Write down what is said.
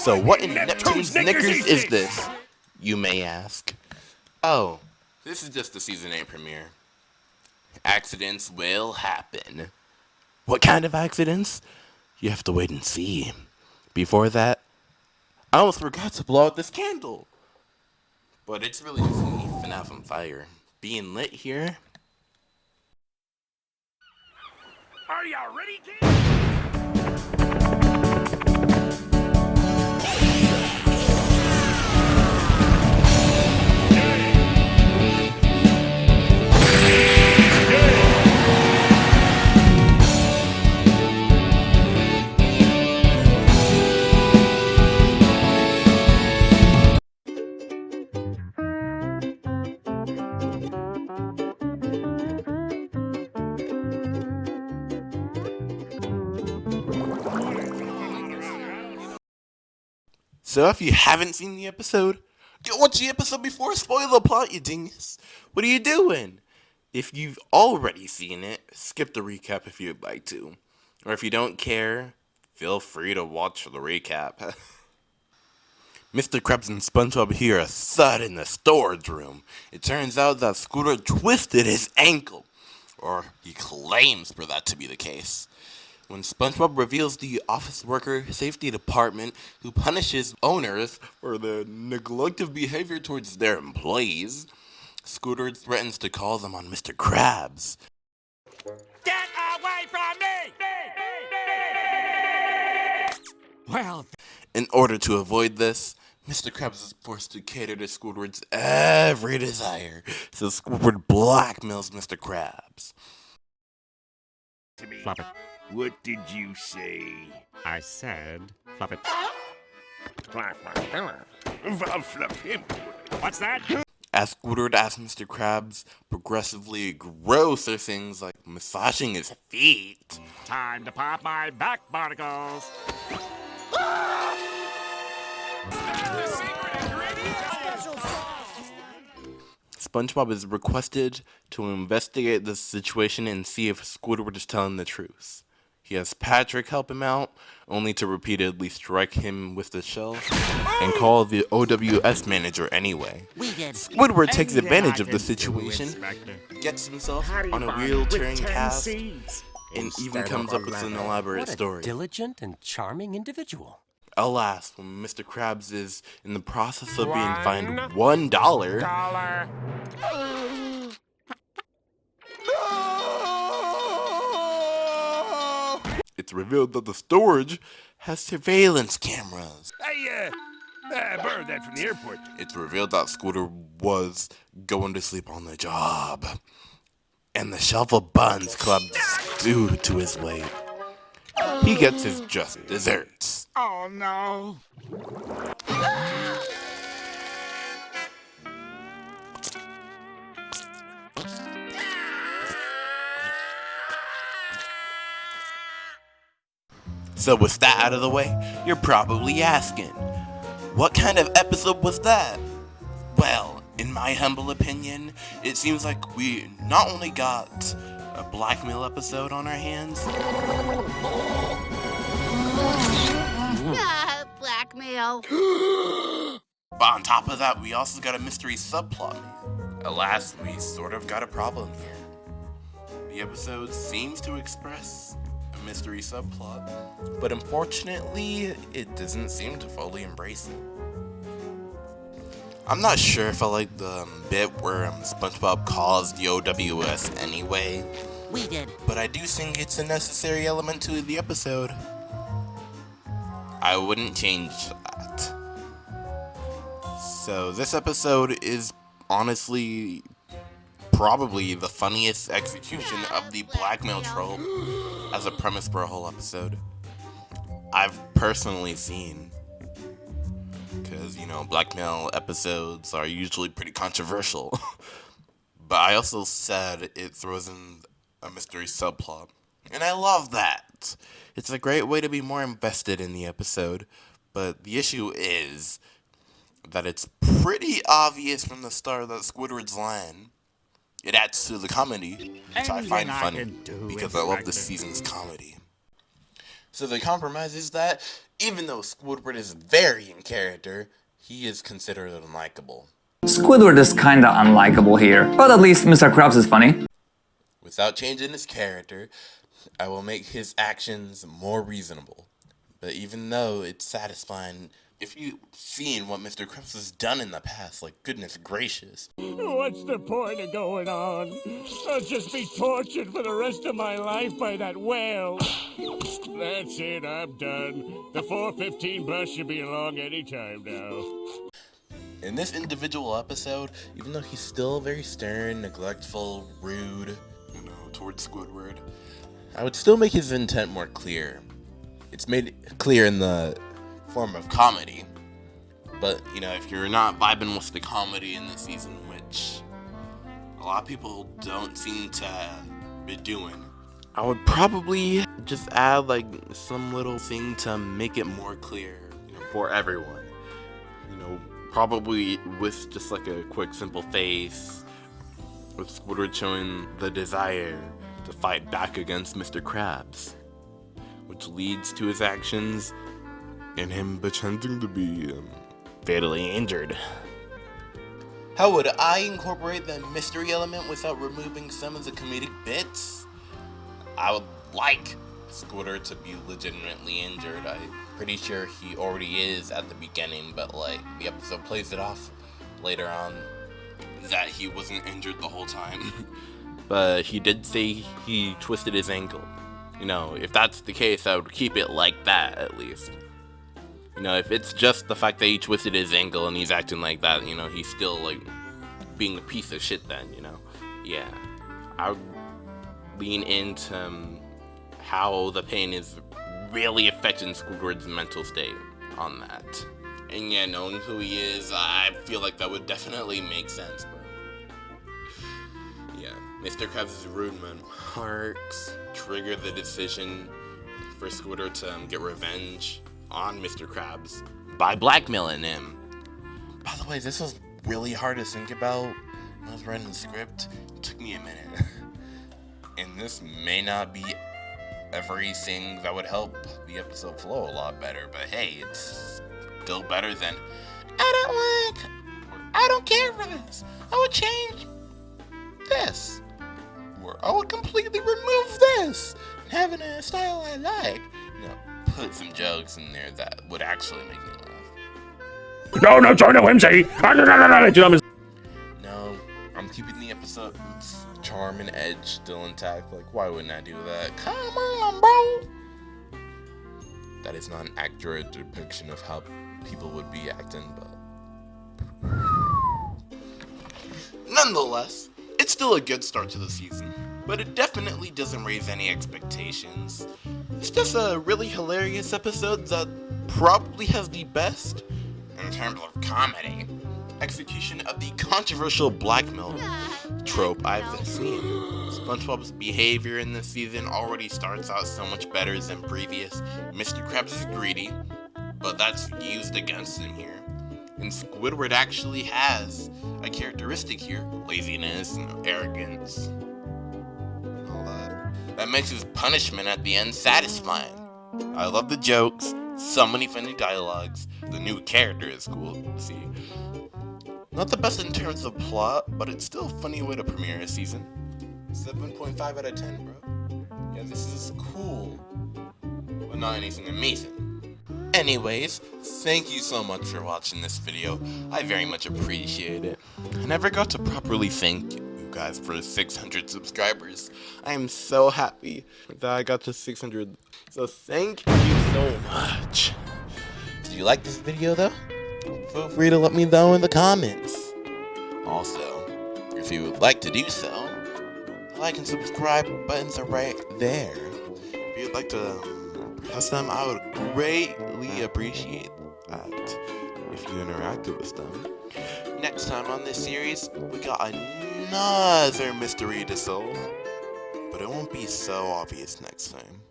So what in Neptune's Knickers is this, you may ask? Oh, this is just the Season 8 premiere. Accidents will happen. What kind of accidents? You have to wait and see. Before that, I almost forgot to blow out this candle. But it's really just me, FNAFOnFire, being lit here. Are you ready, kids? So if you haven't seen the episode, go watch the episode before spoil the plot, you dingus. What are you doing? If you've already seen it, skip the recap if you'd like to. Or if you don't care, feel free to watch the recap. Mr. Krabs and SpongeBob hear a thud in the storage room. It turns out that Scooter twisted his ankle. Or he claims for that to be the case. When SpongeBob reveals the office worker safety department who punishes owners for their neglectful behavior towards their employees, Scooter threatens to call them on Mr. Krabs. Get away from me! Well, In order to avoid this, Mr. Krabs is forced to cater to Squidward's every desire, so Squidward blackmails Mr. Krabs. Flop it. What did you say? I said, flop it. Fluff him. What's that? As Squidward asks Mr. Krabs progressively grosser things like massaging his feet. Time to pop my back barnacles. SpongeBob is requested to investigate the situation and see if Squidward is telling the truth. He has Patrick help him out, only to repeatedly strike him with the shell and call the OWS manager anyway. Squidward takes advantage of the situation, gets himself on a wheel-turning cast, and even comes up with an elaborate story. Diligent and charming individual. Alas, when Mr. Krabs is in the process of being fined $1, it's revealed that the storage has surveillance cameras. I borrowed that from the airport. It's revealed that Scooter was going to sleep on the job, and the shelf of buns clubbed due to his weight. He gets his just desserts. Oh no. So with that out of the way, you're probably asking, what kind of episode was that? Well, in my humble opinion, it seems like we not only got a Blackmail episode on our hands, Blackmail. but on top of that, we also got a mystery subplot. Alas, we sort of got a problem here. The episode seems to express a mystery subplot, but unfortunately, it doesn't seem to fully embrace it. I'm not sure if I like the bit where SpongeBob calls the OWS anyway. We did. But I do think it's a necessary element to the episode. I wouldn't change that. So this episode is honestly probably the funniest execution of the blackmail trope as a premise for a whole episode I've personally seen. Because, you know, blackmail episodes are usually pretty controversial. But I also said it throws in a mystery subplot. And I love that. It's a great way to be more invested in the episode. But the issue is that it's pretty obvious from the start that Squidward's lying. It adds to the comedy, which I find funny because I love this season's comedy. So the compromise is that, even though Squidward is very in character, he is considered unlikable. Squidward is kinda unlikable here, but at least Mr. Krabs is funny. Without changing his character, I will make his actions more reasonable. But even though it's satisfying, if you've seen what Mr. Krabs has done in the past, like goodness gracious. What's the point of going on? I'll just be tortured for the rest of my life by that whale. That's it, I'm done. The 4:15 bus should be along any time now. In this individual episode, even though he's still very stern, neglectful, rude, towards Squidward, I would still make his intent more clear. It's made clear in the form of comedy. But, if you're not vibing with the comedy in this season, which a lot of people don't seem to be doing, I would probably just add some little thing to make it more clear, for everyone. Probably with just a quick simple face, with Squidward showing the desire to fight back against Mr. Krabs, which leads to his actions and him pretending to be fatally injured. How would I incorporate the mystery element without removing some of the comedic bits? I would like Squidward to be legitimately injured. I'm pretty sure he already is at the beginning, but the episode plays it off later on that he wasn't injured the whole time. But he did say he twisted his ankle. If that's the case, I would keep it like that at least. If it's just the fact that he twisted his ankle and he's acting like that, he's still being a piece of shit then, Yeah. I would lean into how the pain is really affecting Squidward's mental state on that. And yeah, knowing who he is, I feel like that would definitely make sense, bro. Yeah, Mr. Krabs' rude remarks trigger the decision for Squidward to get revenge on Mr. Krabs by blackmailing him. By the way, this was really hard to think about when I was writing the script. It took me a minute. And this may not be everything that would help the episode flow a lot better, but hey, it's still better than I don't care for this. I would change this, or I would completely remove this and have it in a style I like. Put some jokes in there that would actually make me laugh. No, join the whimsy. No, I'm keeping the episode's charm and edge still intact. Why wouldn't I do that? Come on, bro. That is not an accurate depiction of how people would be acting, but nonetheless, it's still a good start to the season. But it definitely doesn't raise any expectations. It's just a really hilarious episode that probably has the best, in terms of comedy, execution of the controversial blackmail trope I've seen. SpongeBob's behavior in this season already starts out so much better than previous. Mr. Krabs is greedy, but that's used against him here. And Squidward actually has a characteristic here, laziness and arrogance. That makes his punishment at the end satisfying. I love the jokes, so many funny dialogues, the new character is cool to see. Not the best in terms of plot, but it's still a funny way to premiere a season. 7.5 out of 10, bro. Yeah, this is cool, but not anything amazing. Anyways, thank you so much for watching this video. I very much appreciate it. I never got to properly thank you guys for 600 subscribers. I am so happy that I got to 600. So thank you so much. Did you like this video though? Feel free to let me know in the comments. Also, if you would like to do so, like and subscribe buttons are right there. If you'd like to press them, I would greatly appreciate that if you interacted with them. Next time on this series, we got another mystery to solve, but it won't be so obvious next time.